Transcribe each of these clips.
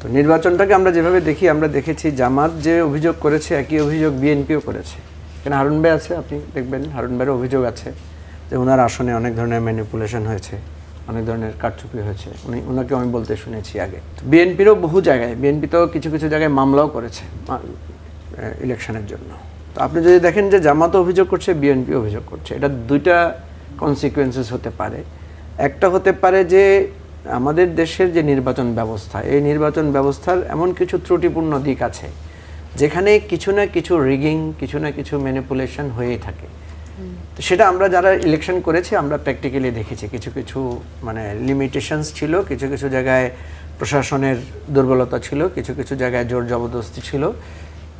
তো নির্বাচনটাকে আমরা যেভাবে দেখি, আমরা দেখেছি জামাত যে অভিযোগ করেছে একই অভিযোগ বিএনপিও করেছে। এখানে হারুন ভাই আছে, আপনি দেখবেন হারুন ভাইয়ের অভিযোগ আছে যে ওনার আসনে অনেক ধরনের ম্যানিপুলেশন হয়েছে, অনেক ধরনের কারচুপি হয়েছে, ওনাকে আমি বলতে শুনেছি আগে। বিএনপিরও বহু জায়গায়, বিএনপি তো কিছু কিছু জায়গায় মামলাও করেছে ইলেকশনের জন্য। তো আপনি যদি দেখেন যে জামাতও অভিযোগ করছে, বিএনপি অভিযোগ করছে, এটা দুইটা কনসিকুয়েন্সেস হতে পারে। একটা হতে পারে যে আমাদের দেশের যে নির্বাচন ব্যবস্থা, এই নির্বাচন ব্যবস্থার এমন কিছু ত্রুটিপূর্ণ দিক আছে যেখানে কিছু না কিছু রিগিং, কিছু না কিছু ম্যানিপুলেশন হয়েই থাকে। তো সেটা আমরা যারা ইলেকশন করেছি আমরা প্র্যাকটিক্যালি দেখেছি। কিছু কিছু মানে লিমিটেশনস ছিল, কিছু কিছু জায়গায় প্রশাসনের দুর্বলতা ছিল, কিছু কিছু জায়গায় জোর জবরদস্তি ছিল,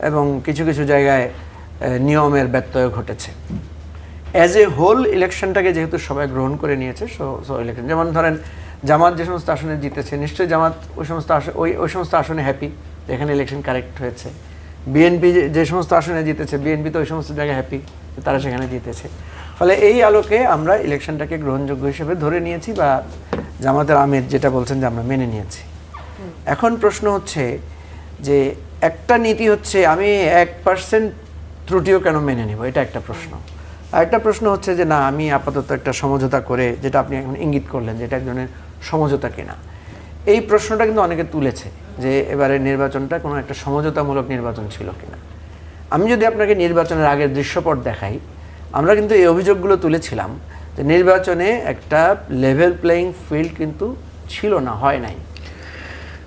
এবং কিছু কিছু জায়গায় নিয়মের ব্যত্যয় ঘটেছে। অ্যাজ এ হোল ইলেকশনটাকে যেহেতু সবাই গ্রহণ করে নিয়েছে, সো ইলেকশন, যেমন ধরেন জামাত যে সমস্ত আসনে জিতেছে, নিশ্চয়ই জামাত ওই সমস্ত আসনে হ্যাপি যেখানে ইলেকশন কারেক্ট হয়েছে। বিএনপি যে সমস্ত আসনে জিতেছে, বিএনপি তো ওই সমস্ত জায়গায় হ্যাপি তারা সেখানে জিতেছে। ফলে এই আলোকে আমরা ইলেকশনটাকে গ্রহণযোগ্য হিসেবে ধরে নিয়েছি, বা জামাতের আমির যেটা বলছেন যে আমরা মেনে নিয়েছি। এখন প্রশ্ন হচ্ছে যে একটা নীতি হচ্ছে আমি 1% ত্রুটিও কেন মেনে নিব, এটা একটা প্রশ্ন। আর একটা প্রশ্ন হচ্ছে যে না, আমি আপাতত একটা সমঝোতা করে, যেটা আপনি এখন ইঙ্গিত করলেন যেটা এক ধরনের সমঝোতা কিনা, এই প্রশ্নটা কিন্তু অনেকে তুলেছে যে এবারে নির্বাচনটা কোনো একটা সমঝোতামূলক নির্বাচন ছিল কিনা। আমি যদি আপনাকে নির্বাচনের আগের দৃশ্যপট দেখাই, আমরা কিন্তু এই অভিযোগগুলো তুলেছিলাম যে নির্বাচনে একটা লেভেল প্লেয়িং ফিল্ড কিন্তু ছিল না, হয় নাই।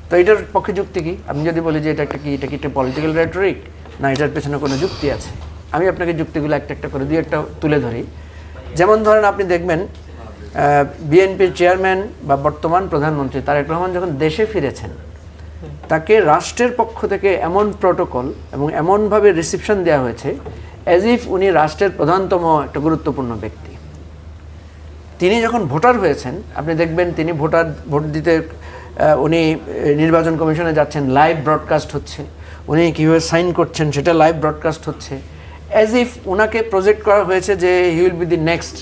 তো এটার পক্ষে যুক্তি কি? আমি যদি বলি যে এটা কি একটা পলিটিক্যাল রেটরিক, না এটার পেছনে কোনো যুক্তি আছে? আমি আপনাকে যুক্তিগুলো একটা একটা করে দুই একটা তুলে ধরি। যেমন ধরেন আপনি দেখবেন বিএনপির চেয়ারম্যান বা বর্তমান প্রধানমন্ত্রী তারেক রহমান যখন দেশে ফিরেছেন, তাকে রাষ্ট্রের পক্ষ থেকে এমন প্রটোকল এবং এমনভাবে রিসিপশন দেওয়া হয়েছে অ্যাজ ইফ উনি রাষ্ট্রের প্রধানতম একটা গুরুত্বপূর্ণ ব্যক্তি। তিনি যখন ভোটার হয়েছেন, আপনি দেখবেন তিনি ভোট দিতে উনি নির্বাচন কমিশনে যাচ্ছেন, লাইভ ব্রডকাস্ট হচ্ছে, উনি কীভাবে সাইন করছেন সেটা লাইভ ব্রডকাস্ট হচ্ছে, অ্যাজ ইফ ওনাকে প্রজেক্ট করা হয়েছে যে he will be the next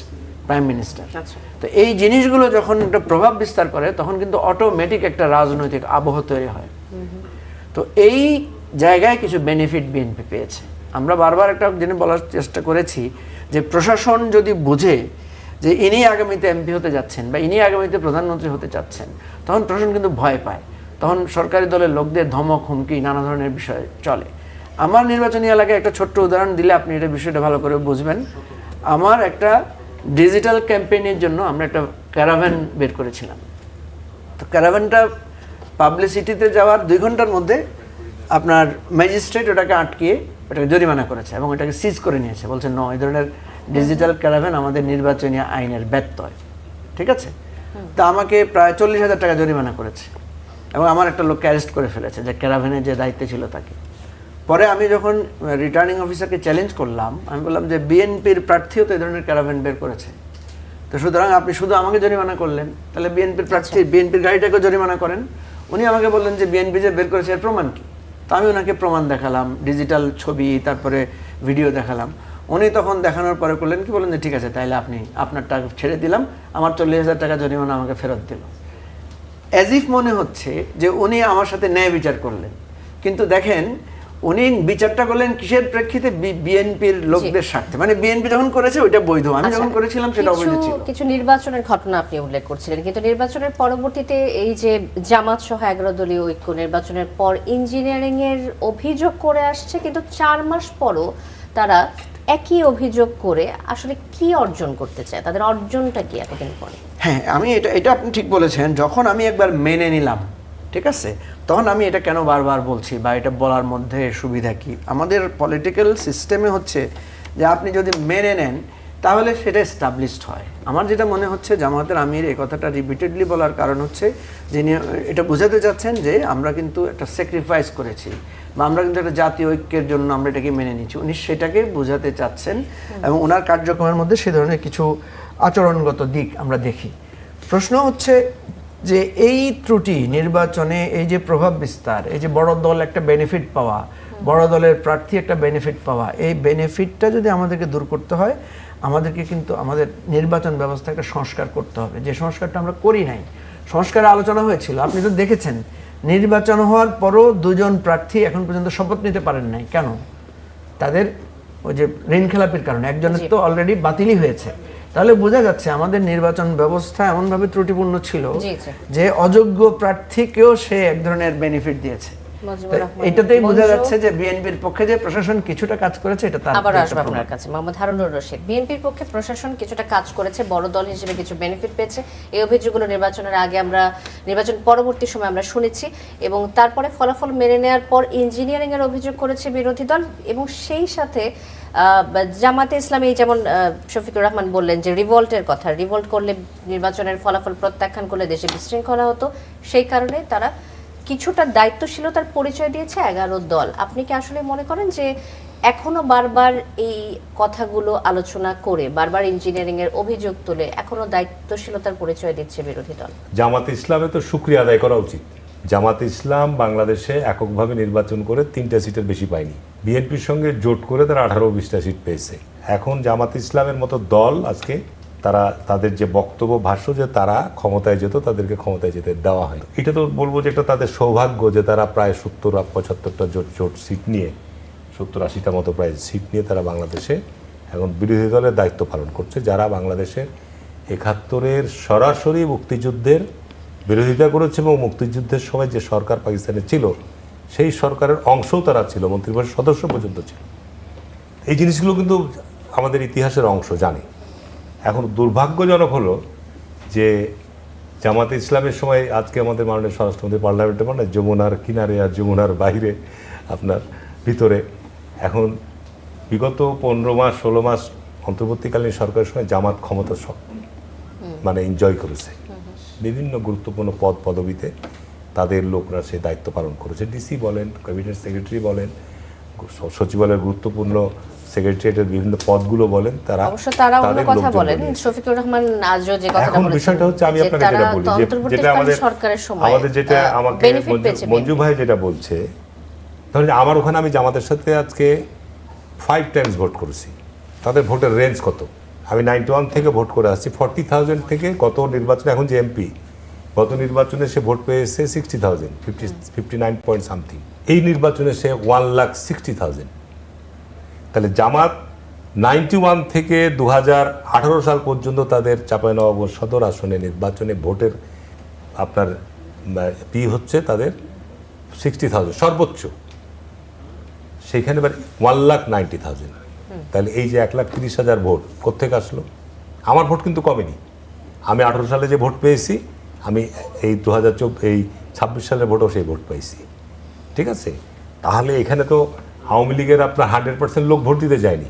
prime minister. তো এই জিনিসগুলো যখন একটা প্রভাব বিস্তার করে তখন কিন্তু অটোমেটিক একটা রাজনৈতিক আবহ তৈরি হয়। তো এই জায়গায় কিছু বেনিফিট বিএনপি পেয়েছে। আমরা বারবার একটা জিনিস বলার চেষ্টা করেছি যে প্রশাসন যদি বুঝে যে ইনি আগামীতে এমপি হতে যাচ্ছেন বা ইনি আগামীতে প্রধানমন্ত্রী হতে চাচ্ছেন, তখন প্রশাসন কিন্তু ভয় পায়, তখন সরকারি দলের লোকদের ধমক হুমকি নানা ধরনের বিষয় চলে। আমার নির্বাচনী এলাকায় একটা ছোট্ট উদাহরণ দিলে আপনি এটা বিষয়টা ভালো করে বুঝবেন। আমার একটা ডিজিটাল ক্যাম্পেইনের জন্য আমরা একটা ক্যারাভ্যান বের করেছিলাম। তো ক্যারাভ্যানটা পাবলিসিটিতে যাওয়ার 2 ঘন্টার মধ্যে আপনার ম্যাজিস্ট্রেট ওটাকে আটকিয়ে ওটাকে জরিমানা করেছে এবং ওটাকে সিজ করে নিয়েছে, বলছে ন, এই ধরনের ডিজিটাল ক্যারাভ্যান আমাদের নির্বাচনী আইনের ব্যত্যয়। ঠিক আছে? তা আমাকে প্রায় 40,000 টাকা জরিমানা করেছে এবং আমার একটা লোককে অ্যারেস্ট করে ফেলেছে যে ক্যারাভ্যানের যে দায়িত্বে ছিল তাকে। পরে আমি যখন রিটার্নিং অফিসারকে চ্যালেঞ্জ করলাম, আমি বললাম যে বিএনপির প্রার্থীও তো এই ধরনের ক্যারাভ্যান বের করেছে, তো সুতরাং আপনি শুধু আমাকে জরিমানা করলেন, তাহলে বিএনপির প্রার্থী বিএনপির গাড়িটাকেও জরিমানা করেন। উনি আমাকে বললেন যে বিএনপি যে বের করেছে এর প্রমাণ কি? তো আমি ওনাকে প্রমাণ দেখালাম, ডিজিটাল ছবি, তারপরে ভিডিও দেখালাম। উনি তখন দেখানোর পরে করলেন কি, বললেন যে ঠিক আছে, তাইলে আপনি আপনার টাকা ছেড়ে দিলাম, আমার 40,000 টাকা জরিমানা আমাকে ফেরত দিল। অ্যাজ ইফ মনে হচ্ছে যে উনি আমার সাথে ন্যায় বিচার করলেন, কিন্তু দেখেন উনি বিচারটা করলেন কিসের প্রেক্ষিতে? বিএনপির লোকদের স্বার্থে। মানে বিএনপি যখন করেছে ওইটা বৈধ, আমি যখন করেছিলাম সেটা অবৈধ ছিল। কিছু নির্বাচনের ঘটনা আপনি উল্লেখ করছিলেন, কিন্তু নির্বাচনের পরবর্তীতে এই যে জামাত সহ 11 দলীয় ঐক্য নির্বাচনের পর ইঞ্জিনিয়ারিং এর অভিযোগ করে আসছে, কিন্তু 4 মাস পরও তারা একই অভিযোগ করে আসলে কি অর্জন করতে চায়, তাদের অর্জনটা কি এতদিন পরে? হ্যাঁ, আমি এটা আপনি ঠিক বলেছেন। যখন আমি একবার মেনে নিলাম, ঠিক আছে, তখন আমি এটা কেন বারবার বলছি বা এটা বলার মধ্যে সুবিধা কি? আমাদের পলিটিক্যাল সিস্টেমে হচ্ছে যে আপনি যদি মেনে নেন তাহলে সেটা এস্টাবলিশড হয়। আমার যেটা মনে হচ্ছে জামাতের আমির এই কথাটা রিপিটেডলি বলার কারণ হচ্ছে যিনি এটা বোঝাতে চাচ্ছেন যে আমরা কিন্তু একটা স্যাক্রিফাইস করেছি বা আমরা কিন্তু একটা জাতীয় ঐক্যের জন্য আমরা এটাকে মেনে নিচ্ছি, উনি সেটাকে বোঝাতে চাচ্ছেন এবং ওনার কার্যক্রমের মধ্যে সে ধরনের কিছু আচরণগত দিক আমরা দেখি। প্রশ্ন হচ্ছে যে এই ত্রুটি নির্বাচনে, এই যে প্রভাব বিস্তার, এই যে বড় দল একটা বেনিফিট পাওয়া, বড় দলের প্রার্থী একটা বেনিফিট পাওয়া, এই বেনিফিটটা যদি আমাদেরকে দূর করতে হয়, আমাদেরকে কিন্তু আমাদের নির্বাচন ব্যবস্থা একটা সংস্কার করতে হবে, যে সংস্কারটা আমরা করি নাই। সংস্কারের আলোচনা হয়েছিল, আপনি তো দেখেছেন নির্বাচন হওয়ার পরও দুজন প্রার্থী এখন পর্যন্ত শপথ নিতে পারেন নাই। কেন? তাদের ওই যে ঋণ খেলাপির কারণে। একজনের তো অলরেডি বাতিলই হয়েছে। তাহলে বোঝা যাচ্ছে আমাদের নির্বাচন ব্যবস্থা এমনভাবে ত্রুটিপূর্ণ ছিল যে অযোগ্য প্রার্থীকেও সে এক ধরনের বেনিফিট দিয়েছে। এটাতেই বোঝা যাচ্ছে যে বিএনপির পক্ষে যে প্রশাসন কিছুটা কাজ করেছে, এটা তার। আবার আসবে আপনার কাছে মোহাম্মদ হারুনুর রশিদ। বিএনপির পক্ষে প্রশাসন কিছুটা কাজ করেছে, বড় দল হিসেবে কিছু বেনিফিট পেয়েছে, এই অভিযোগগুলো নির্বাচনের আগে আমরা, নির্বাচন পরবর্তী সময় আমরা শুনেছি, এবং তারপরে ফলাফল মেনে নেওয়ার পর ইঞ্জিনিয়ারিং এর অভিযোগ করেছে বিরোধী দল, এবং সেই সাথে জামাতে ইসলামী, যেমন শফিকুর রহমান বললেন যে রিভল্টের কথা, রিভল্ট করলে নির্বাচনের ফলাফল প্রত্যাখ্যান করলে দেশে বিশৃঙ্খলা হতো, সেই কারণে তারা কিছুটা দায়িত্বশীলতার পরিচয় দিয়েছে 11 দল। আপনি কি আসলে মনে করেন যে এখনো বারবার এই কথাগুলো আলোচনা করে, বারবার ইঞ্জিনিয়ারিং এর অভিযোগ তুলে এখনো দায়িত্বশীলতার পরিচয় দিচ্ছে বিরোধী দল? জামাত ইসলামে তো শুকরিয়া আদায় করা উচিত। জামাত ইসলাম বাংলাদেশে এককভাবে নির্বাচন করে 3টা সিটের বেশি পায়নি। বিএনপির সঙ্গে জোট করে তারা 18-20টা সিট পেয়েছে। এখন জামাত ইসলামের মতো দল আজকে তারা তাদের যে বক্তব্য, ভাষ্য যে তারা ক্ষমতায় যেত, তাদেরকে ক্ষমতায় যেতে দেওয়া হয়। এটা তো বলবো যে এটা তাদের সৌভাগ্য যে তারা প্রায় 70-75টা জোট সিট নিয়ে, 70-80টা মতো প্রায় সিট নিয়ে তারা বাংলাদেশে এখন বিরোধী দলের দায়িত্ব পালন করছে, যারা বাংলাদেশের 71-এর সরাসরি মুক্তিযুদ্ধের বিরোধিতা করেছে এবং মুক্তিযুদ্ধের সময় যে সরকার পাকিস্তানে ছিল সেই সরকারের অংশও তারা ছিল, মন্ত্রিপরিষদ সদস্য পর্যন্ত ছিল। এই জিনিসগুলো কিন্তু আমাদের ইতিহাসের অংশ, জানি। এখন দুর্ভাগ্যজনক হলো যে জামাতে ইসলামের সময় আজকে আমাদের মাননীয় স্বরাষ্ট্রমন্ত্রী পার্লামেন্টে মানে যমুনার কিনারে আর যমুনার বাইরে আপনার ভিতরে, এখন বিগত 15 মাস 16 মাস অন্তর্বর্তীকালীন সরকারের সময় জামাত ক্ষমতা মানে এনজয় করেছে। বিভিন্ন গুরুত্বপূর্ণ পদ পদবিতে তাদের লোকরা সে দায়িত্ব পালন করেছে। ডিসি বলেন, ক্যাবিনেট সেক্রেটারি বলেন, সচিবালয়ের গুরুত্বপূর্ণ সেক্রেটারিয়েটের বিভিন্ন পদগুলো বলেন, তারা অন্য কথা বলেন। শফিকুর রহমান আজও যে কথাটা বলেছেন, বিষয়টা হচ্ছে আমি আপনাকে যেটা বলি, যেটা আমাদের যেটা আমাকে মঞ্জু ভাই যেটা বলছে, ধরুন আমার ওখানে আমি জামাতের সাথে আজকে 5 টাইমস ভোট করেছি। তাদের ভোটের রেঞ্জ কত? আমি 91 থেকে ভোট করে আসছি 40,000 থেকে। গত নির্বাচনে এখন যে এমপি, গত নির্বাচনে সে ভোট পেয়েছে 60,000, 59 পয়েন্ট সামথিং। এই নির্বাচনে সে 1,60,000। তাহলে জামাত 91 থেকে 2018 সাল পর্যন্ত তাদের চাঁপাইনবাবগঞ্জ সদর আসনে নির্বাচনে ভোটের আপনার পি হচ্ছে তাদের 60,000 সর্বোচ্চ, সেখানে এবার 1,90,000। তাহলে এই যে 1,30,000 ভোট কোত্থেকে আসলো? আমার ভোট কিন্তু কমেনি। আমি 18 সালে যে ভোট পেয়েছি, আমি এই 2026 সালের ভোটও সেই ভোট পাইছি। ঠিক আছে? তাহলে এখানে তো আওয়ামী লীগের আপনার 100% লোক ভোট দিতে যায়নি,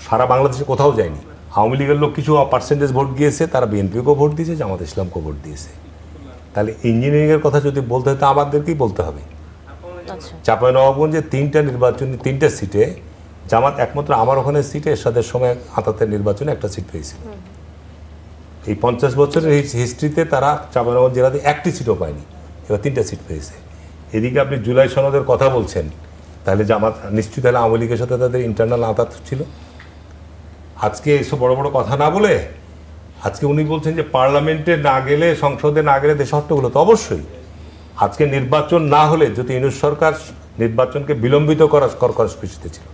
সারা বাংলাদেশে কোথাও যায়নি। আওয়ামী লীগের লোক কিছু পার্সেন্টেজ ভোট গিয়েছে, তারা বিএনপিকেও ভোট দিয়েছে, জামাত ইসলামকেও ভোট দিয়েছে। তাহলে ইঞ্জিনিয়ারিংয়ের কথা যদি বলতে হয় তো আমাদেরকেই বলতে হবে। চাঁপাইনবাবগঞ্জে 3টা নির্বাচনী 3টা সিটে জামাত একমাত্র আমার ওখানে সিটে এরশাদের সময় আতাতের নির্বাচনে একটা সিট পেয়েছিল। এই 50 বছরের হিস্ট্রিতে তারা চাঁপাইনবাবগঞ্জ জেলাতে একটি সিটও পায়নি, এবার 3টা সিট পেয়েছে। এদিকে আপনি জুলাই সনদের কথা বলছেন, তাহলে জামাত নিশ্চয়ই তাহলে আওয়ামী লীগের সাথে তাদের ইন্টারনাল আতাত ছিল। আজকে এসব বড় বড় কথা না বলে আজকে উনি বলছেন যে পার্লামেন্টে না গেলে, সংসদে না গেলে দেশ হট্টগোল হতো। অবশ্যই আজকে নির্বাচন না হলে, যদি ইউনূস সরকার নির্বাচনকে বিলম্বিত করার খুশিতে ছিল,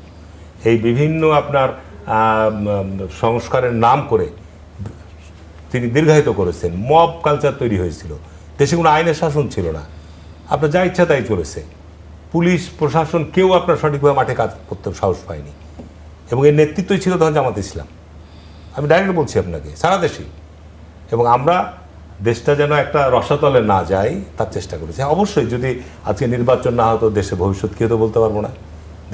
এই বিভিন্ন আপনার সংস্কারের নাম করে তিনি দীর্ঘায়িত করেছেন, মব কালচার তৈরি হয়েছিল, দেশে কোনো আইনের শাসন ছিল না, আপনার যা ইচ্ছা তাই চলেছে, পুলিশ প্রশাসন কেউ আপনার সঠিকভাবে মাঠে কাজ করতে সাহস পায়নি, এবং এর নেতৃত্বই ছিল তখন জামাত ইসলাম। আমি ডাইরেক্ট বলছি আপনাকে, সারা দেশেই। এবং আমরা দেশটা যেন একটা রসাতলে না যায় তার চেষ্টা করেছি। অবশ্যই যদি আজকে নির্বাচন না হতো, দেশের ভবিষ্যৎ কী হতো বলতে পারবো না,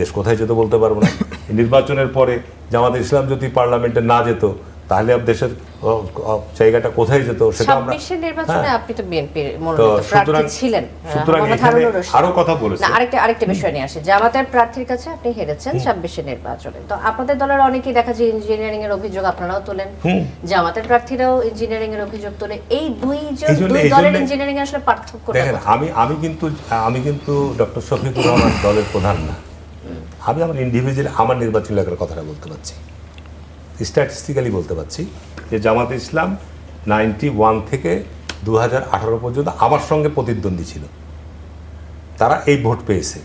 দেশ কোথায় যেত বলতে পারবো না। নির্বাচনের পরে জামাত ইসলাম যদি পার্লামেন্টে না যেত, তাহলে দেশের জায়গাটা কোথায় যেত সেটা আমরা। নির্বাচনে আপনি তো বিএনপির মনোনীত প্রার্থী ছিলেন, আরো কথা বলেছেন। আরেকটা বিষয় নিয়ে আসে, জামাতের প্রার্থীর কাছে আপনি হেরেছেন 26 নির্বাচনে। তো আপনাদের দলের অনেকেই দেখা যায় ইঞ্জিনিয়ারিং এর অভিযোগ আপনারাও তোলেন, জামাতের প্রার্থীরাও ইঞ্জিনিয়ারিং এর অভিযোগ তোলে। এই দুই দলের ইঞ্জিনিয়ারিং এর আসলে পার্থক্য দেখেন। আমি কিন্তু ডক্টর শফিকুর রহমান দলের প্রধান না, আমি আমার ইন্ডিভিজুয়াল আমার নির্বাচনী এলাকার কথাটা বলতে পারছি, স্ট্যাটিস্টিক্যালি বলতে পারছি যে জামাত ইসলাম 91 থেকে 2018 পর্যন্ত আমার সঙ্গে প্রতিদ্বন্দ্বী ছিল। তারা এই ভোট পেয়েছে।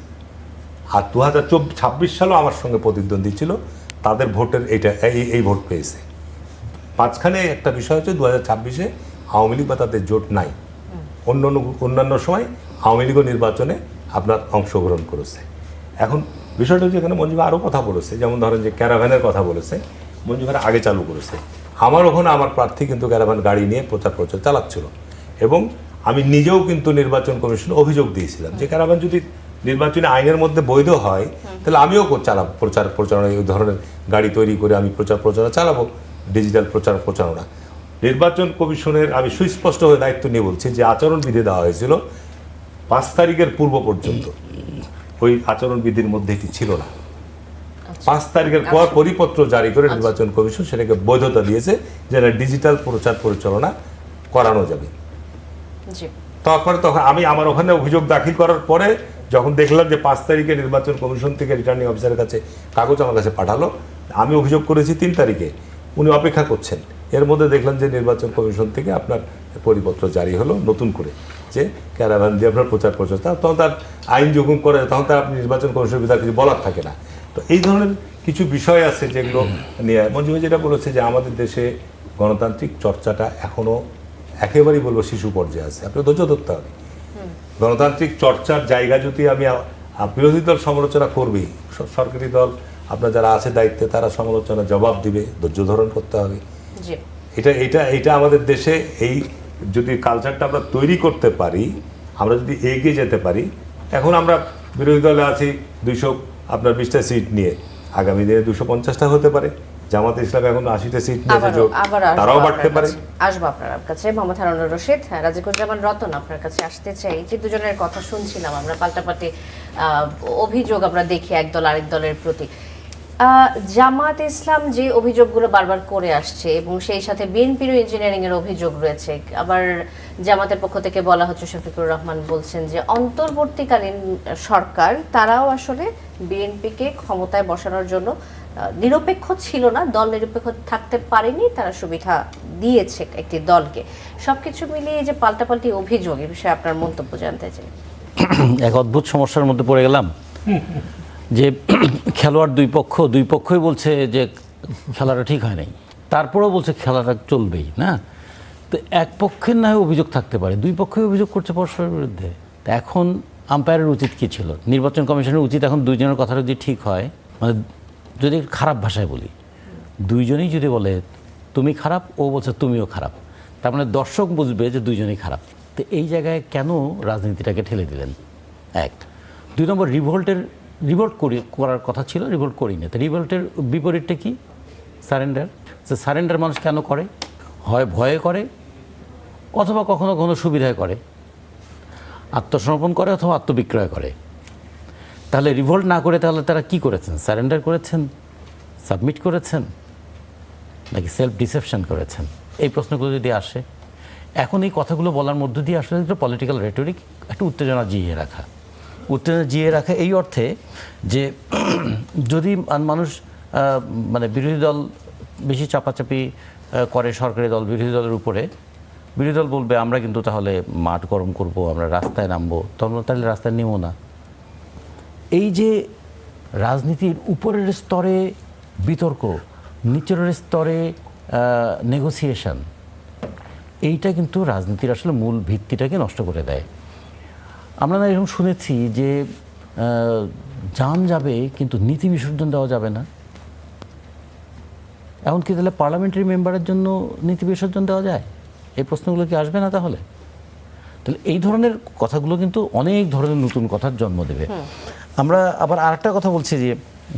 আর 2026 সালেও আমার সঙ্গে প্রতিদ্বন্দ্বী ছিল, তাদের ভোটের এই ভোট পেয়েছে। মাঝখানে একটা বিষয় হচ্ছে 2026-এ আওয়ামী লীগ বা তাদের জোট নাই, অন্যান্য সময় আওয়ামী লীগও নির্বাচনে আপনার অংশগ্রহণ করেছে। এখন বিষয়টা হচ্ছে এখানে মঞ্জু ভাই আরও কথা বলেছে, যেমন ধরেন যে ক্যারাভ্যানের কথা বলেছে, মঞ্জু ভাই আগে চালু করেছে। আমার ওখানে আমার প্রার্থী কিন্তু ক্যারাভ্যান গাড়ি নিয়ে প্রচার চালাচ্ছিল, এবং আমি নিজেও কিন্তু নির্বাচন কমিশনে অভিযোগ দিয়েছিলাম যে ক্যারাভ্যান যদি নির্বাচনী আইনের মধ্যে বৈধ হয় তাহলে আমিও চালাবো প্রচারণা, এই ধরনের গাড়ি তৈরি করে আমি প্রচারণা চালাবো, ডিজিটাল প্রচারণা। নির্বাচন কমিশনের আমি সুস্পষ্ট হয়ে দায়িত্ব নিয়ে বলছি যে আচরণবিধি দেওয়া হয়েছিল 5 তারিখের পূর্ব পর্যন্ত, ওই আচরণবিধির মধ্যে এটি ছিল না। 5 তারিখের পর পরিপত্র জারি করে নির্বাচন কমিশন সেটাকে বৈধতা দিয়েছে যে ডিজিটাল পরিচালনা করানো যাবে। তখন আমি আমার ওখানে অভিযোগ দাখিল করার পরে যখন দেখলাম যে 5 তারিখে নির্বাচন কমিশন থেকে রিটার্নিং অফিসারের কাছে কাগজ আমার কাছে পাঠালো, আমি অভিযোগ করেছি 3 তারিখে, উনি অপেক্ষা করছেন। এর মধ্যে দেখলাম যে নির্বাচন কমিশন থেকে আপনার পরিপত্র জারি হলো নতুন করে, যে ক্যারাভ্যান দিয়ে আপনার প্রচার তখন তার আইন যখন করে তখন তার আপনি নির্বাচন কমিশনের বিধান কিছু বলার থাকে না। তো এই ধরনের কিছু বিষয় আছে যেগুলো নিয়ে মঞ্জু ভাই যেটা বলেছে যে আমাদের দেশে গণতান্ত্রিক চর্চাটা এখনও একেবারেই বলবো শিশু পর্যায়ে আছে, আপনি ধৈর্য ধরতে হবে। গণতান্ত্রিক চর্চার জায়গা যদি আমি বিরোধী দল সমালোচনা করবেই, সরকারি দল আপনার যারা আছে দায়িত্বে তারা সমালোচনা জবাব দিবে, ধৈর্য ধারণ করতে হবে। এটা আমাদের দেশে এই যদি কালচারটা আমরা তৈরি করতে পারি, আমরা যদি এগিয়ে যেতে পারি। এখন আমরা বিরোধী দলে আছি 220টা সিট নিয়ে, আগামী দিনে 250টা হতে পারে। জামাতে ইসলাম এখন 80টা সিট নিয়েছে, তারাও বাড়তে পারে। আসবো আপনার কাছে মোহাম্মদ হারুনুর রশিদ, রাজিকুজ্জামান রতন, আপনার কাছে আসতে চাই। যে দুজনের কথা শুনছিলাম আমরা, পাল্টাপাল্টি অভিযোগ আমরা দেখি একদল আরেক দলের প্রতি। জামাত ইসলাম যে অভিযোগগুলো বারবার করে আসছে এবং সেই সাথে বিএনপিরও ইঞ্জিনিয়ারিং এর অভিযোগ রয়েছে, আবার জামাতের পক্ষ থেকে বলা হচ্ছে, শফিকুর রহমান বলছেন যে অন্তর্বর্তীকালীন সরকার তারাও আসলে বিএনপিকে ক্ষমতায় বসানোর জন্য নিরপেক্ষ ছিল না, দল নিরপেক্ষ থাকতে পারেনি, তারা সুবিধা দিয়েছে একটি দলকে। সবকিছু মিলিয়ে যে পাল্টাপাল্টি অভিযোগ, এ বিষয়ে আপনার মন্তব্য জানতে চাই। এক অদ্ভুত সমস্যার মধ্যে পড়ে গেলাম যে খেলোয়াড় দুই পক্ষই বলছে যে খেলাটা ঠিক হয় নাই, তারপরেও বলছে খেলাটা চলবেই না। তো এক পক্ষের না হয় অভিযোগ থাকতে পারে, দুই পক্ষই অভিযোগ করছে পরস্পরের বিরুদ্ধে। তা এখন আম্পায়ারের উচিত কী ছিল? নির্বাচন কমিশনের উচিত এখন দুইজনের কথাটা যদি ঠিক হয়, মানে যদি খারাপ ভাষায় বলি, দুইজনেই যদি বলে তুমি খারাপ, ও বলছে তুমিও খারাপ, তার মানে দর্শক বুঝবে যে দুইজনেই খারাপ। তো এই জায়গায় কেন রাজনীতিটাকে ঠেলে দিলেন? এক। 2 নম্বর, রিভোল্ট করার কথা ছিল, রিভোল্ট করিনি। তো রিভোল্টের বিপরীতটা কি? সারেন্ডার। সারেন্ডার মানুষ কেন করে? হয় ভয়ে করে, অথবা কখনো কখনো সুবিধায় করে, আত্মসমর্পণ করে অথবা আত্মবিক্রয় করে। তাহলে রিভোল্ট না করে তাহলে তারা কি করেছেন? সারেন্ডার করেছেন, সাবমিট করেছেন, নাকি সেলফ ডিসেপশন করেছেন? এই প্রশ্নগুলো যদি আসে, এখন এই কথাগুলো বলার মধ্য দিয়ে আসলে একটা পলিটিক্যাল রেটরিক, একটা উত্তেজনা জিইয়ে রাখা এই অর্থে যে যদি মানুষ মানে বিরোধী দল বেশি চাপাচাপি করে সরকারি দল বিরোধী দলের উপরে, বিরোধী দল বলবে আমরা কিন্তু তাহলে মাঠ গরম করব, আমরা রাস্তায় নামবো, তাহলে রাস্তায় নেমো না। এই যে রাজনীতির উপরের স্তরে বিতর্ক, নিচের স্তরে নেগোসিয়েশন, এইটা কিন্তু রাজনীতির আসলে মূল ভিত্তিটাকে নষ্ট করে দেয়। আমরা না এরকম শুনেছি যে জান যাবে কিন্তু নীতি বিসর্জন দেওয়া যাবে না। এমনকি তাহলে পার্লামেন্টারি মেম্বারের জন্য নীতি বিসর্জন দেওয়া যায়? এই প্রশ্নগুলো কি আসবে না তাহলে? তাহলে এই ধরনের কথাগুলো কিন্তু অনেক ধরনের নতুন কথার জন্ম দেবে। আমরা আবার আরেকটা কথা বলছি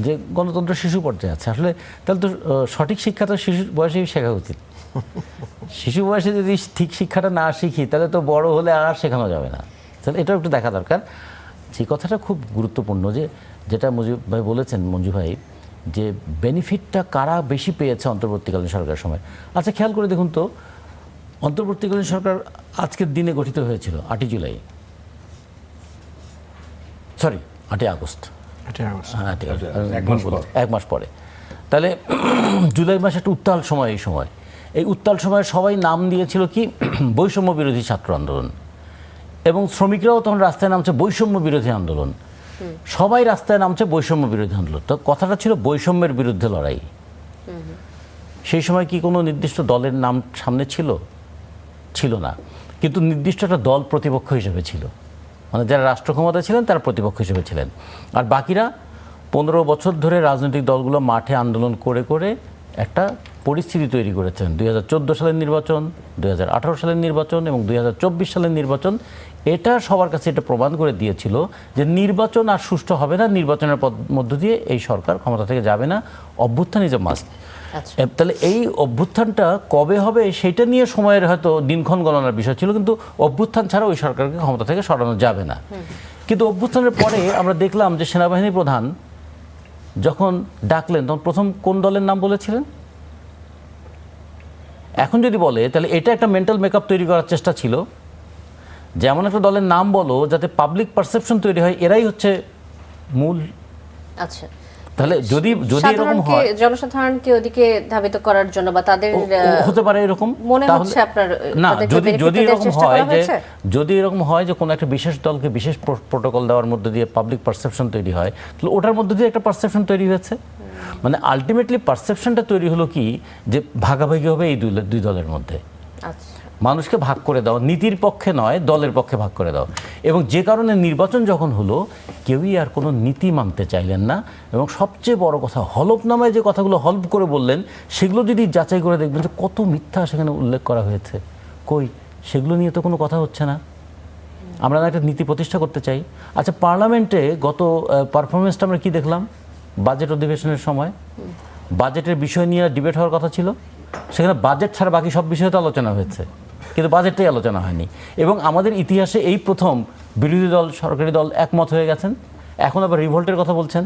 যে গণতন্ত্র শিশু পর্যায়ে আছে। আসলে তাহলে তো সঠিক শিক্ষাটা শিশু বয়সেই শেখা উচিত। শিশু বয়সে যদি ঠিক শিক্ষাটা না শিখি তাহলে তো বড় হলে আর শেখানো যাবে না। তাহলে এটাও একটু দেখা দরকার। যে কথাটা খুব গুরুত্বপূর্ণ, যেটা মঞ্জু ভাই বলেছেন, মঞ্জু ভাই, যে বেনিফিটটা কারা বেশি পেয়েছে অন্তর্বর্তীকালীন সরকারের সময়। আচ্ছা, খেয়াল করে দেখুন তো, অন্তর্বর্তীকালীন সরকার আজকের দিনে গঠিত হয়েছিল 8ই জুলাই, সরি 8ই আগস্ট, হ্যাঁ ঠিক আছে, 1 মাস পরে। তাহলে জুলাই মাসে একটা উত্তাল সময়। এই উত্তাল সময়ে সবাই নাম দিয়েছিল কি? বৈষম্য বিরোধী ছাত্র আন্দোলন। এবং শ্রমিকরাও তখন রাস্তায় নামছে বৈষম্য বিরোধী আন্দোলন, সবাই রাস্তায় নামছে বৈষম্য বিরোধী আন্দোলন। তো কথাটা ছিল বৈষম্যের বিরুদ্ধে লড়াই। সেই সময় কি কোনো নির্দিষ্ট দলের নাম সামনে ছিল না, কিন্তু নির্দিষ্ট একটা দল প্রতিপক্ষ হিসেবে ছিল, মানে যারা রাষ্ট্র ক্ষমতায় ছিলেন তারা প্রতিপক্ষ হিসেবে ছিলেন। আর বাকিরা 15 বছর ধরে রাজনৈতিক দলগুলো মাঠে আন্দোলন করে করে একটা পরিস্থিতি তৈরি করেছেন। 2014 সালের নির্বাচন, 2018 সালের নির্বাচন এবং 2024 সালের নির্বাচন, এটা সবার কাছে এটা প্রমাণ করে দিয়েছিল যে নির্বাচন আর সুষ্ঠু হবে না, নির্বাচনের মধ্য দিয়ে এই সরকার ক্ষমতা থেকে যাবে না, অভ্যুত্থান ইজ এ মাস্ট। তাহলে এই অভ্যুত্থানটা কবে হবে সেটা নিয়ে সময়ের হয়তো দিনক্ষণ গণনার বিষয় ছিল, কিন্তু অভ্যুত্থান ছাড়া ওই সরকারকে ক্ষমতা থেকে সরানো যাবে না। কিন্তু অভ্যুত্থানের পরে আমরা দেখলাম যে সেনাবাহিনী প্রধান যখন ডাকলেন তখন প্রথম কোন দলের নাম বলেছিলেন? এখন যদি বলে তাহলে এটা একটা মেন্টাল মেকআপ তৈরি করার চেষ্টা ছিল, যেমন একটা দলের নাম বলো যাতে পাবলিক পারসেপশন তৈরি হয় এরাই হচ্ছে মূল। আচ্ছা, তাহলে যদি এরকম হয়, জনসাধারণকে ওদিকে ধাবিত করার জন্য বা তাদের হতে পারে এরকম মনে হচ্ছে আপনার না, যদি এরকম হয় যে কোনো একটা বিশেষ দলকে বিশেষ প্রোটোকল দেওয়ার মধ্যে দিয়ে পাবলিক পারসেপশন তৈরি হয়, তাহলে ওটার মধ্যে দিয়ে একটা পারসেপশন তৈরি হয়েছে। মানে আলটিমেটলি পারসেপশনটা তৈরি হলো কি, যে ভাগাভাগি হবে এই দুই দলের মধ্যে। আচ্ছা, মানুষকে ভাগ করে দাও, নীতির পক্ষে নয় দলের পক্ষে ভাগ করে দাও। এবং যে কারণে নির্বাচন যখন হলো কেউই আর কোনো নীতি মানতে চাইলেন না। এবং সবচেয়ে বড় কথা, হলফনামায় যে কথাগুলো হলফ করে বললেন সেগুলো যদি যাচাই করে দেখবেন যে কত মিথ্যা সেখানে উল্লেখ করা হয়েছে। কই, সেগুলো নিয়ে তো কোনো কথা হচ্ছে না। আমরা একটা নীতি প্রতিষ্ঠা করতে চাই। আচ্ছা, পার্লামেন্টে গত পারফরমেন্সটা আমরা কি দেখলাম? বাজেট অধিবেশনের সময় বাজেটের বিষয় নিয়ে ডিবেট হওয়ার কথা ছিল, সেখানে বাজেট ছাড়া বাকি সব বিষয়ে তো আলোচনা হয়েছে, কিন্তু বাজেটটাই আলোচনা হয়নি। এবং আমাদের ইতিহাসে এই প্রথম বিরোধী দল সরকারি দল একমত হয়ে গেছেন, এখন আবার রিভোল্টের কথা বলছেন।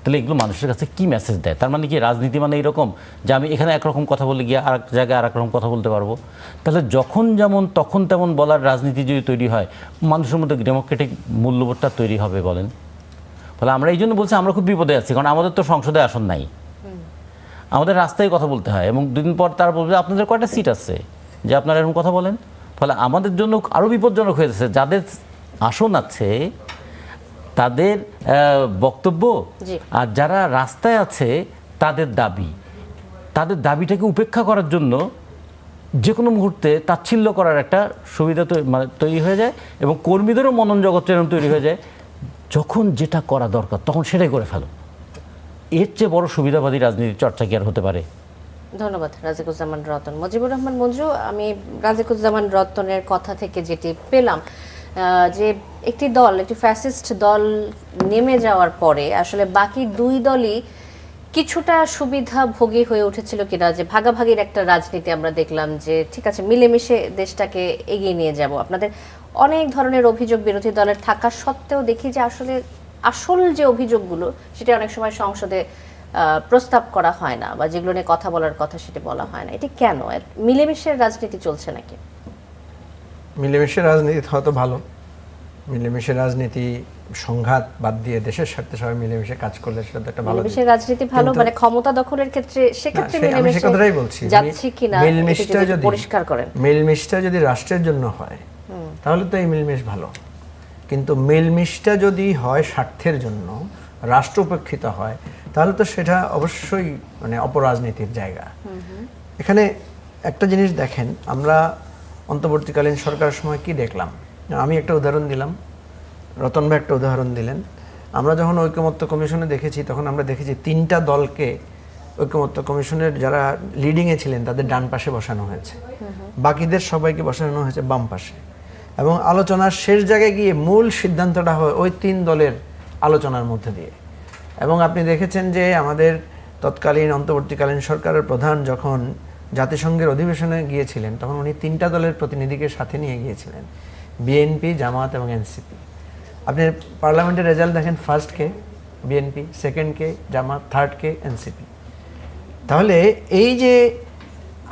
তাহলে এগুলো মানুষের কাছে কি মেসেজ দেয়? তার মানে কি রাজনীতি মানে এইরকম যে আমি এখানে একরকম কথা বলে গিয়ে আর এক জায়গায় আর একরকম কথা বলতে পারবো? তাহলে যখন যেমন তখন তেমন বলার রাজনীতি যদি তৈরি হয়, মানুষের মধ্যে ডেমোক্রেটিক মূল্যবোধটা তৈরি হবে বলেন? ফলে আমরা এই জন্য বলছি আমরা খুব বিপদে আছি, কারণ আমাদের তো সংসদে আসন নাই, আমাদের রাস্তায় কথা বলতে হয়। এবং দুদিন পর তারা বলবে আপনাদের কয়টা সিট আছে যে আপনারা এরকম কথা বলেন? ফলে আমাদের জন্য আরও বিপজ্জনক হয়েছে, যাদের আসন আছে তাদের বক্তব্য আর যারা রাস্তায় আছে তাদের দাবিটাকে উপেক্ষা করার জন্য যে কোনো মুহূর্তে তাচ্ছিল্য করার একটা সুবিধা তৈরি হয়ে যায়। এবং কর্মীদেরও মনন জগৎটা এরকম তৈরি হয়ে যায়, যখন যেটা করা দরকার তখন সেটাই করে ফেলো। এর চেয়ে বড় সুবিধাবাদী রাজনীতির চর্চা কি আর হতে পারে? ধন্যবাদ রাজিকুজ্জামান রতন। মুজিবুর রহমান মঞ্জু, আমি রাজিকুজ্জামান রতনের কথা থেকে যেটি পেলাম যে একটি ফ্যাসিস্ট দল নেমে যাওয়ার পরে আসলে বাকি দুই দলই কিছুটা সুবিধাভোগী হয়ে উঠেছিল কিনা, যে ভাগাভাগির একটা রাজনীতি আমরা দেখলাম যে ঠিক আছে মিলেমিশে দেশটাকে এগিয়ে নিয়ে যাব। আপনাদের অনেক ধরনের অভিযোগ বিরোধী দলের থাকা সত্ত্বেও দেখি যে আসল যে অভিযোগগুলো সেটা অনেক সময় সংসদে প্রস্তাব করা হয় না, বা যেগুলো নিয়ে কথা বলার কথা সেটা বলা হয় না। এটি কেন? মিলেমিশের রাজনীতি চলছে নাকি? মিলেমিশে রাজনীতি হয়তো ভালো, মিলেমিশে রাজনীতি সংঘাত বাদ দিয়ে দেশের স্বার্থে সবাই মিলেমিশে কাজ করলে সেটা একটা ভালো। মিলেমিশে রাজনীতি ভালো, মানে ক্ষমতা দখলের ক্ষেত্রে সেক্ষেত্রে মিলেমিশে কথাই বলছি, যাচ্ছে কিনা মিলমিশটা যদি পরিষ্কার করেন। মিলমিশটা যদি রাষ্ট্রের জন্য হয় তাহলে তো এই মিলমিশ ভালো, কিন্তু মিলমিশটা যদি হয় স্বার্থের জন্য, রাষ্ট্র উপেক্ষিত হয়, তাহলে তো সেটা অবশ্যই মানে অপরাজনীতির জায়গা। এখানে একটা জিনিস দেখেন, আমরা অন্তর্বর্তীকালীন সরকারের সময় কি দেখলাম, আমি একটা উদাহরণ দিলাম, রতন ভাই একটা উদাহরণ দিলেন। আমরা যখন ঐকমত্য কমিশনে দেখেছি তখন আমরা দেখেছি 3টা দলকে ঐকমত্য কমিশনের যারা লিডিংয়ে ছিলেন তাদের ডান পাশে বসানো হয়েছে, বাকিদের সবাইকে বসানো হয়েছে বাম পাশে। এবং আলোচনার শেষ জায়গায় গিয়ে মূল সিদ্ধান্তটা হয় ওই 3 দলের আলোচনার মধ্যে দিয়ে। এবং আপনি দেখেছেন যে আমাদের তৎকালীন অন্তর্বর্তীকালীন সরকারের প্রধান যখন জাতিসংঘের অধিবেশনে গিয়েছিলেন তখন উনি 3টা দলের প্রতিনিধিকে সাথে নিয়ে গিয়েছিলেন, বিএনপি, জামাত এবং এনসিপি। আপনি পার্লামেন্টের রেজাল্ট দেখেন, ফার্স্ট কে বিএনপি, সেকেন্ড কে জামাত, থার্ড কে এনসিপি। তাহলে এই যে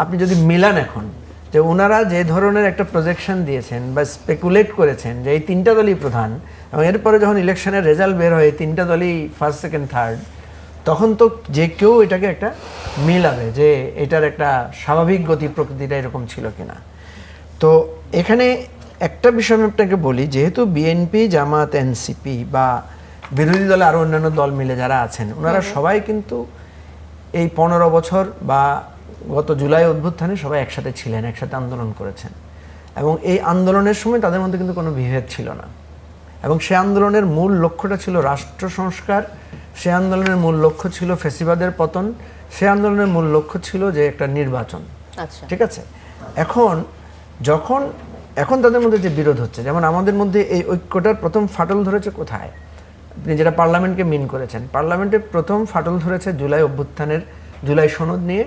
আপনি যদি মিলান এখন যে ওনারা যে ধরনের একটা প্রজেকশন দিয়েছেন বা স্পেকুলেট করেছেন যে এই 3টা দলই প্রধান, এবং এরপরে যখন ইলেকশনের রেজাল্ট বের হয় 3টা দলই ফার্স্ট, সেকেন্ড, থার্ড, তখন তো যে কেউ এটাকে একটা মিলাবে যে এটার একটা স্বাভাবিক গতি প্রকৃতিটা এরকম ছিল কিনা। তো এখানে একটা বিষয় আমি আপনাকে বলি, যেহেতু বিএনপি, জামাত, এনসিপি বা বিরোধী দলে আরো অন্যান্য দল মিলে যারা আছেন, ওনারা সবাই কিন্তু এই 15 বছর বা গত জুলাই অভ্যুত্থানে সবাই একসাথে ছিলেন, একসাথে আন্দোলন করেছেন, এবং এই আন্দোলনের সময় তাদের মধ্যে কিন্তু কোনো বিভেদ ছিল না। এবং সে আন্দোলনের মূল লক্ষ্যটা ছিল রাষ্ট্র সংস্কার, সে আন্দোলনের মূল লক্ষ্য ছিল ফ্যাসিবাদের পতন, সে আন্দোলনের মূল লক্ষ্য ছিল যে একটা নির্বাচন। আচ্ছা, ঠিক আছে। এখন তাদের মধ্যে যে বিরোধ হচ্ছে, যেমন আমাদের মধ্যে এই ঐক্যটার প্রথম ফাটল ধরেছে কোথায়? আপনি যেটা পার্লামেন্টকে মিন করেছেন, পার্লামেন্টের প্রথম ফাটল ধরেছে জুলাই অভ্যুত্থানের জুলাই সনদ নিয়ে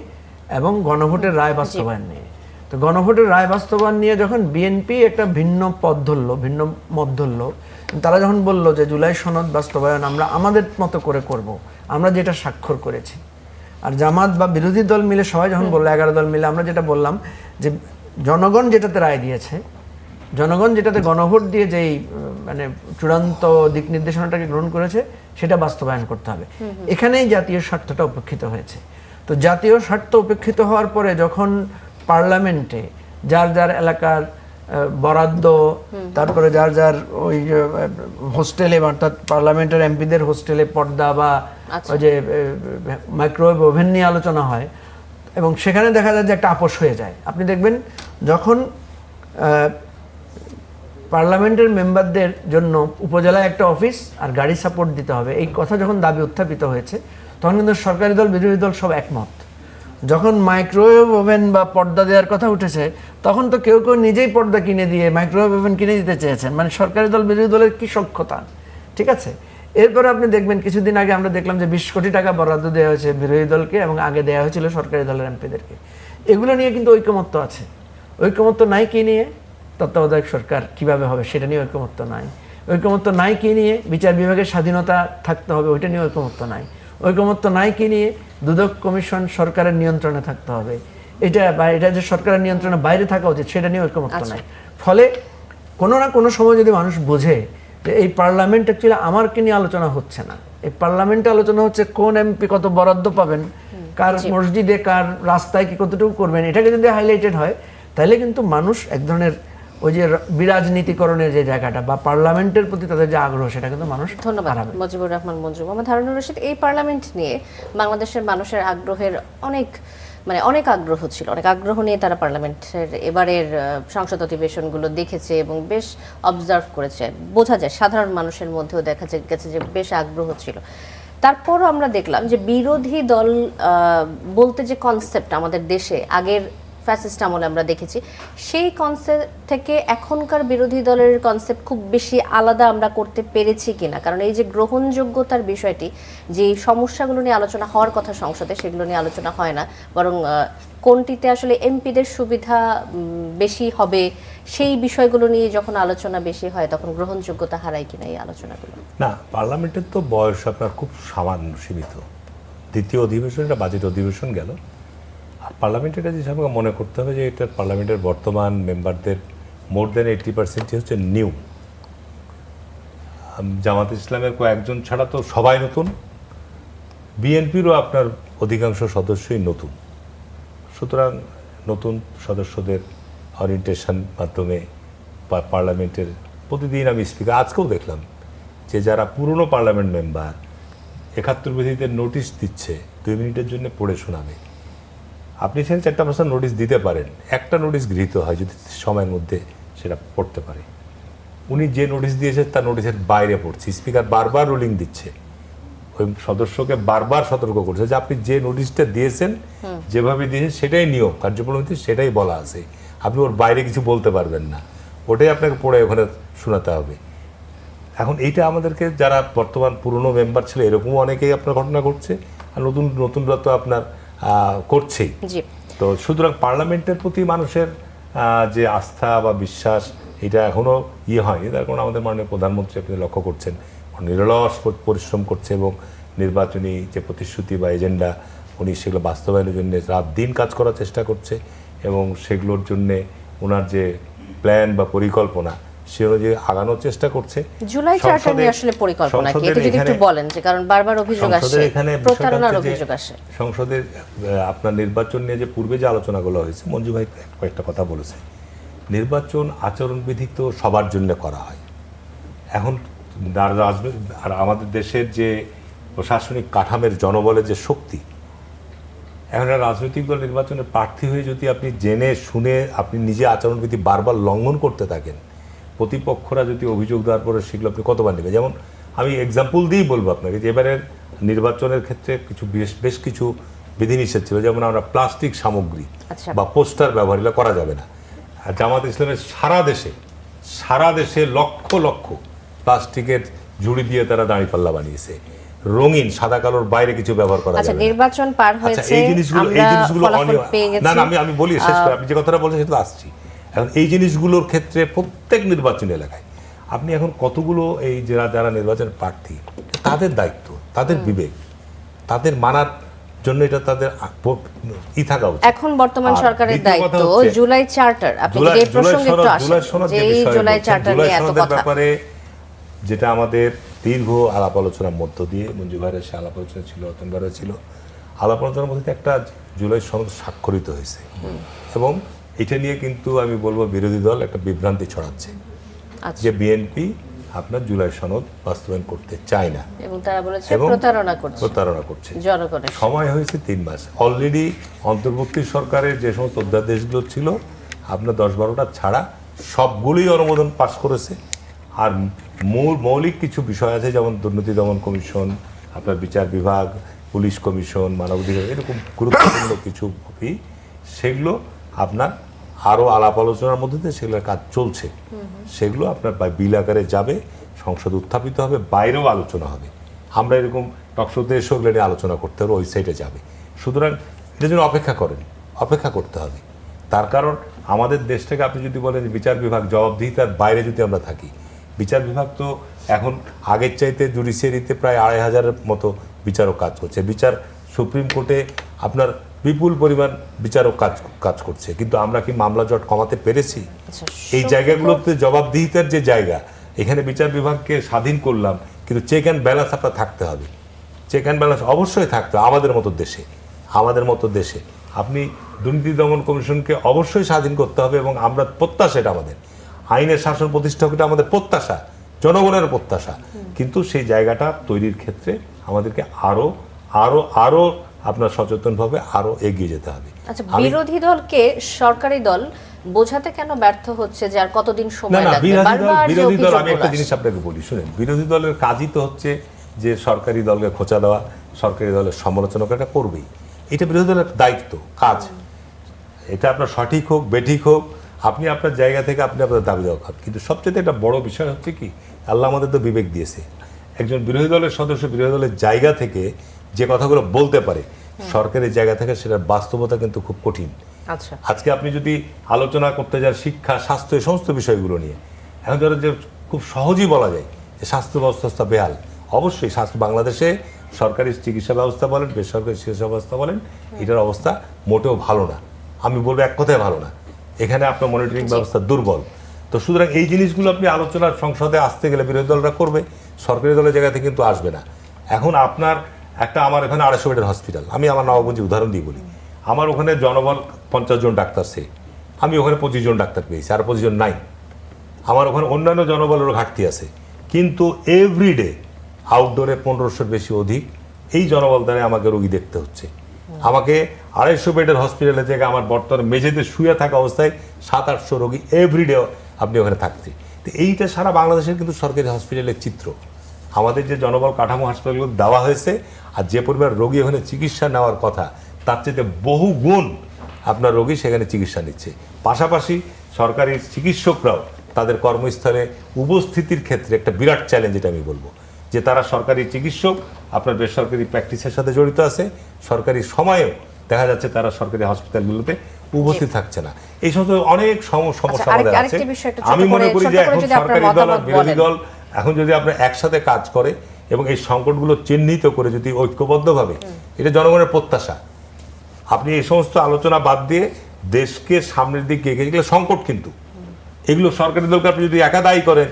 এবং গণভোটের রায় বাস্তবায়ন নিয়ে। তো গণভোটের রায় বাস্তবায়ন নিয়ে যখন বিএনপি একটা ভিন্ন পথ ধরলো, ভিন্ন মত ধরলো, তারা যখন বলল যে জুলাই সনদ বাস্তবায়ন আমরা আমাদের মতো করে করব, আমরা যেটা স্বাক্ষর করেছি, আর জামাত বা বিরোধী দল মিলে সবাই যখন বললো, 11 দল মিলে আমরা যেটা বললাম যে জনগণ যেটাতে রায় দিয়েছে, জনগণ যেটাতে গণভোট দিয়ে যেই মানে চূড়ান্ত দিক নির্দেশনাটাকে গ্রহণ করেছে, সেটা বাস্তবায়ন করতে হবে। এখানেই জাতীয় স্বার্থটা উপেক্ষিত হয়েছে। তো জাতীয় স্বার্থ উপেক্ষিত হওয়ার পরে যখন পার্লামেন্টে যার যার এলাকার বরাদ্দ, তারপরে যার যার ওই হোস্টেলে, অর্থাৎ পার্লামেন্টের এমপিদের হোস্টেলে পর্দা বা ওই যে মাইক্রোওয়েভ ওভেন নিয়ে আলোচনা হয়, এবং সেখানে দেখা যায় যে একটা আপোষ হয়ে যায়। আপনি দেখবেন যখন পার্লামেন্টের মেম্বারদের জন্য উপজেলায় একটা অফিস আর গাড়ি সাপোর্ট দিতে হবে, এই কথা যখন দাবি উত্থাপিত হয়েছে, তখন কিন্তু সরকারি দল বিরোধী দল সব একমত। যখন মাইক্রোওয়েভ ওভেন বা পর্দা দেওয়ার কথা উঠেছে, তখন তো কেউ কেউ নিজেই পর্দা কিনে দিয়ে মাইক্রোওয়েভ ওভেন কিনে দিতে চেয়েছেন। মানে সরকারি দল বিরোধী দলের কি সক্ষতা! ঠিক আছে। এরপরে আপনি দেখবেন কিছুদিন আগে আমরা দেখলাম যে 20 কোটি টাকা বরাদ্দ দেওয়া হয়েছে বিরোধী দলকে, এবং আগে দেওয়া হয়েছিল সরকারি দলের এমপিদেরকে। এগুলো নিয়ে কিন্তু ঐকমত্য আছে। ঐকমত্য নাই কি নিয়ে? তত্ত্বাবধায়ক সরকার কিভাবে হবে সেটা নিয়ে ঐকমত্য নাই। ঐকমত্য নাই কি নিয়ে? বিচার বিভাগের স্বাধীনতা থাকতে হবে, ওইটা নিয়ে ঐকমত্য নাই। ঐকমত্য নাই কি নিয়ে? দুদক কমিশন সরকারের নিয়ন্ত্রণে থাকতে হবে, এটা যে সরকারের নিয়ন্ত্রণে বাইরে থাকা উচিত, সেটা নিয়ে ঐকমত্য নাই। ফলে কোনো না কোনো সময় যদি মানুষ বোঝে যে এই পার্লামেন্ট অ্যাকচুয়ালি আমারকে নিয়ে আলোচনা হচ্ছে না, এই পার্লামেন্টে আলোচনা হচ্ছে কোন এমপি কত বরাদ্দ পাবেন, কার মসজিদে কার রাস্তায় কি কতটুকু করবেন, এটাকে যদি হাইলাইটেড হয়, তাহলে কিন্তু মানুষ এক ধরনের ওই যে বিরাজনীতিকরণের যে জায়গাটা বা পার্লামেন্টের প্রতি তাদের যে আগ্রহ, সেটা কিন্তু মানুষ ধন্যবাদ মুজিবুর রহমান মঞ্জু। মোহাম্মদ হারুনুর রশিদ, এই পার্লামেন্ট নিয়ে বাংলাদেশের মানুষের আগ্রহের অনেক আগ্রহ ছিল, অনেক আগ্রহ নিয়ে তারা পার্লামেন্টের এবারের সংসদ অধিবেশনগুলো দেখেছে এবং বেশ অবজার্ভ করেছে। বোঝা যায় সাধারণ মানুষের মধ্যেও দেখা গেছে যে বেশ আগ্রহ ছিল। তারপরও আমরা দেখলাম যে বিরোধী দল বলতে যে কনসেপ্ট আমাদের দেশে আগের ফ্যাসিস্ট আমলে আমরা দেখেছি, সেই কনসেপ্ট থেকে এখনকার বিরোধী দলের কনসেপ্ট খুব বেশি আলাদা আমরা করতে পেরেছি কিনা। কারণ এই যে গ্রহণযোগ্যতার বিষয়টি, যে সমস্যাগুলো নিয়ে আলোচনা হওয়ার কথা সংসদে, সেগুলো নিয়ে আলোচনা হয় না, বরং কোনটিতে আসলে এমপিদের সুবিধা বেশি হবে, সেই বিষয়গুলো নিয়ে যখন আলোচনা বেশি হয়, তখন গ্রহণযোগ্যতা হারায় কিনা এই আলোচনাগুলো। না, পার্লামেন্টের তো বয়স আপনার খুব সামান্য সীমিত। দ্বিতীয় অধিবেশন, এটা বাজেট অধিবেশন গেল। পার্লামেন্টের কাছে আমাকে মনে করতে হবে যে এটা পার্লামেন্টের বর্তমান মেম্বারদের মোর দেন 80% হচ্ছে নিউ। জামাত ইসলামের কয়েকজন ছাড়া তো সবাই নতুন, বিএনপিরও আপনার অধিকাংশ সদস্যই নতুন। সুতরাং নতুন সদস্যদের অরিয়েন্টেশন মাধ্যমে পার্লামেন্টের প্রতিদিন আমি স্পিকার আজকেও দেখলাম যে যারা পুরনো পার্লামেন্ট মেম্বার 71 বিধিতে নোটিশ দিচ্ছে 2 মিনিটের জন্য পড়ে শোনাবে। আপনি সেখানে 4টা নোটিশ দিতে পারেন, একটা নোটিশ গৃহীত হয় যদি সময়ের মধ্যে সেটা পড়তে পারে। উনি যে নোটিশ দিয়েছে তার নোটিশের বাইরে পড়ছে, স্পিকার বারবার রুলিং দিচ্ছে, ওই সদস্যকে বারবার সতর্ক করছে যে আপনি যে নোটিশটা দিয়েছেন, যেভাবে দিয়েছেন সেটাই নিয়ম, কার্যপ্রণালী সেটাই বলা আছে, আপনি ওর বাইরে কিছু বলতে পারবেন না, ওটাই আপনাকে পড়ে ওখানে শোনাতে হবে। এখন এইটা আমাদেরকে যারা বর্তমান পুরনো মেম্বার ছিল, এরকমও অনেকেই আপনার ঘটনা ঘটছে, আর নতুনরা তো আপনার করছেই। তো সুতরাং পার্লামেন্টের প্রতি মানুষের যে আস্থা বা বিশ্বাস, এটা এখনও হয়নি। তার কারণ আমাদের মাননীয় প্রধানমন্ত্রী আপনি লক্ষ্য করছেন নিরলস পরিশ্রম করছে এবং নির্বাচনী যে প্রতিশ্রুতি বা এজেন্ডা উনি সেগুলো বাস্তবায়নের জন্য রাত দিন কাজ করার চেষ্টা করছে, এবং সেগুলোর জন্যে ওনার যে প্ল্যান বা পরিকল্পনা সে অনুযায়ী আগানোর চেষ্টা করছে। জুলাই চার্টার নিয়ে আসলে পরিকল্পনা কি, এটা যদি একটু বলেন, যে কারণ বারবার অভিযোগ আসে, প্রতারণার অভিযোগ আসে সংসদের আপনার নির্বাচন নিয়ে যে পূর্বে যে আলোচনাগুলো হয়েছে, মঞ্জু ভাই কয়েকটা কথা বলেছে। নির্বাচন আচরণবিধি তো সবার জন্য করা হয়। এখন আর আমাদের দেশের যে প্রশাসনিক কাঠামের জনবলের যে শক্তি, এখন একটা রাজনৈতিক দল নির্বাচনের প্রার্থী হয়ে যদি আপনি জেনে শুনে আপনি নিজে আচরণবিধি বারবার লঙ্ঘন করতে থাকেন, প্রতিপক্ষরা যদি অভিযোগ দেওয়ার পরে সেগুলো আপনি কতবার নেবেন? যেমন আমি এক্সাম্পল দিয়েই বলবো আপনাকে যে এবারের নির্বাচনের ক্ষেত্রে কিছু বেশ কিছু বিধিনিষেধ ছিল, যেমন আমরা প্লাস্টিক সামগ্রী বা পোস্টার ব্যবহার এগুলো করা যাবে না। আর জামাত ইসলামের সারা দেশে লক্ষ লক্ষ প্লাস্টিকের ঝুড়ি দিয়ে তারা দাঁড়িপাল্লা বানিয়েছে, রঙিন সাদা কালোর বাইরে কিছু ব্যবহার করা যাবে না। নির্বাচন পার হয়েছে, এই জিনিসগুলো না আমি বলি শেষ করে, আপনি যে কথাটা বলছেন সেটা আসছি। এখন এই জিনিসগুলোর ক্ষেত্রে প্রত্যেক নির্বাচনী এলাকায় আপনি এখন কতগুলো এই যারা নির্বাচনের প্রার্থী, তাদের দায়িত্ব, তাদের বিবেক, তাদের মানার জন্য এটা তাদের থাকা উচিত। এখন বর্তমান সরকারের দায়িত্ব জুলাই চার্টার। আপনি যদি এই প্রসঙ্গে একটু আসেন যে এই জুলাই চার্টার নিয়ে এত কথা, ব্যাপারে যেটা আমাদের দীর্ঘ আলাপ আলোচনার মধ্য দিয়ে, মঞ্জু ভাইয়ের সে আলাপ আলোচনা ছিল, রতন ভাইয়ের ছিল, আলাপ আলোচনার মধ্যে একটা জুলাই সনদ স্বাক্ষরিত হয়েছে এবং এটা নিয়ে কিন্তু আমি বলবো বিরোধী দল একটা বিভ্রান্তি ছড়াচ্ছে যে বিএনপি আপনার জুলাই সনদ বাস্তবায়ন করতে চায় না এবং তারা বলেছে প্রতারণা করছে জনগণের। সময় হয়েছে 3 মাস। অলরেডি অন্তর্বর্তী সরকারের যে সমস্ত অধ্যাদেশগুলো ছিল আপনার 10-12টা ছাড়া সবগুলোই অনুমোদন পাস করেছে। আর মৌলিক কিছু বিষয় আছে, যেমন দুর্নীতি দমন কমিশন, আপনার বিচার বিভাগ, পুলিশ কমিশন, মানবাধিকার, এরকম গুরুত্বপূর্ণ কিছু সেগুলো আপনার আরও আলাপ আলোচনার মধ্যে দিয়ে সেগুলোর কাজ চলছে। সেগুলো আপনার বিল আকারে যাবে, সংসদ উত্থাপিত হবে, বাইরেও আলোচনা হবে। আমরা এরকম টকশোতে এসেও এগুলো নিয়ে আলোচনা করতে হবে, ওই সাইডে যাবে। সুতরাং এটার জন্য অপেক্ষা করতে হবে। তার কারণ আমাদের দেশটাকে আপনি যদি বলেন বিচার বিভাগ জবাবদিহিতার বাইরে যদি আমরা থাকি, বিচার বিভাগ তো এখন আগের চাইতে জুডিশিয়ারিতে প্রায় 2500-এর মতো বিচারক কাজ করছে। সুপ্রিম কোর্টে আপনার বিপুল পরিমাণ বিচারক কাজ করছে, কিন্তু আমরা কি মামলা জট কমাতে পেরেছি? এই জায়গাগুলোতে জবাবদিহিতার যে জায়গা, এখানে বিচার বিভাগকে স্বাধীন করলাম, কিন্তু চেক অ্যান্ড ব্যালেন্স আপনার থাকতে হবে। চেক অ্যান্ড ব্যালেন্স অবশ্যই থাকতে হবে। আমাদের মতো দেশে আপনি দুর্নীতি দমন কমিশনকে অবশ্যই স্বাধীন করতে হবে এবং আমরা প্রত্যাশা, এটা আমাদের আইনের শাসন প্রতিষ্ঠা, এটা আমাদের প্রত্যাশা, জনগণের প্রত্যাশা। কিন্তু সেই জায়গাটা তৈরির ক্ষেত্রে আমাদেরকে আরো আপনার সচেতনভাবে আরো এগিয়ে যেতে হবে। আচ্ছা, বিরোধী দলকে সরকারি দল বোঝাতে কেন ব্যর্থ হচ্ছে যে আর কতদিন সময় লাগবে? বিরোধী দল, আমি একটা জিনিস আপনাকে বলি শুনেন, বিরোধী দলের কাজই তো হচ্ছে যে সরকারি দলকে খোঁচা দেওয়া, সরকারি দলের সমালোচনা এটা করবেই। এটা বিরোধী দলের দায়িত্ব, কাজ। এটা আপনার সঠিক হোক বেঠিক হোক, আপনি আপনার জায়গা থেকে আপনি আপনার দাবি দেওয়া খান। কিন্তু সবচেয়ে একটা বড় বিষয় হচ্ছে কি, আল্লাহ আমাদের তো বিবেক দিয়েছে। একজন বিরোধী দলের সদস্য বিরোধী দলের জায়গা থেকে যে কথাগুলো বলতে পারে, সরকারের জায়গা থেকে সেটার বাস্তবতা কিন্তু খুব কঠিন। আজকে আপনি যদি আলোচনা করতে যান শিক্ষা, স্বাস্থ্য, এই সমস্ত বিষয়গুলো নিয়ে, এখন ধরো যে খুব সহজেই বলা যায় যে স্বাস্থ্য ব্যবস্থা বেহাল। অবশ্যই বাংলাদেশে সরকারি চিকিৎসা ব্যবস্থা বলেন, বেসরকারি চিকিৎসা ব্যবস্থা বলেন, এটার অবস্থা মোটেও ভালো না। আমি বলবো এক কথায় ভালো না। এখানে আপনার মনিটরিং ব্যবস্থা দুর্বল। তো সুতরাং এই জিনিসগুলো আপনি আলোচনার সংসদে আসতে গেলে বিরোধী দলরা করবে, সরকারি দলের জায়গা থেকে কিন্তু আসবে না। এখন আপনার আমার এখানে 250 বেডের হসপিটাল, আমি আমার নবাবগঞ্জে উদাহরণ দিয়ে বলি, আমার ওখানে জনবল 50 জন ডাক্তার, আমি ওখানে 25 জন ডাক্তার পেয়েছি, আর 25 জন নাই। আমার ওখানে অন্যান্য জনবলেরও ঘাটতি আছে, কিন্তু এভরিডে আউটডোরে 1500-এর বেশি অধিক এই জনবল দ্বারা আমাকে রোগী দেখতে হচ্ছে। আমাকে 250 বেডের হসপিটালের জায়গায় আমার বর্তমানে মেঝেতে শুয়ে থাকা অবস্থায় 700-800 রোগী এভরিডে আপনি ওখানে থাকছে। তো এইটা সারা বাংলাদেশের কিন্তু সরকারি হসপিটালের চিত্র। আমাদের যে জনবল কাঠামো হাসপাতালগুলো দেওয়া হয়েছে আর যে পরিমাণ রোগী ওখানে চিকিৎসা নেওয়ার কথা, তার চেয়ে বহু গুণ আপনার রোগী সেখানে চিকিৎসা নিচ্ছে। পাশাপাশি সরকারি চিকিৎসকরাও তাদের কর্মস্থলে উপস্থিতির ক্ষেত্রে একটা বিরাট চ্যালেঞ্জ, এটা আমি বলবো যে তারা সরকারি চিকিৎসক আপনার বেসরকারি প্র্যাকটিসের সাথে জড়িত আছে, সরকারি সময়েও দেখা যাচ্ছে তারা সরকারি হসপিটালগুলোতে উপস্থিত থাকছে না। এই সমস্ত অনেক সমস্যা আমাদের আছে। আমি মনে করি যে এখন সরকারি দল আর বিরোধী দল এখন যদি আপনার একসাথে কাজ করে এবং এই সংকটগুলো চিহ্নিত করে যদি ঐক্যবদ্ধভাবে, এটা জনগণের প্রত্যাশা। আপনি এই সমস্ত আলোচনা বাদ দিয়ে দেশকে সামনের দিকে এগিয়ে গেলে সংকট, কিন্তু এগুলো সরকারি দলকে আপনি যদি একা দায়ী করেন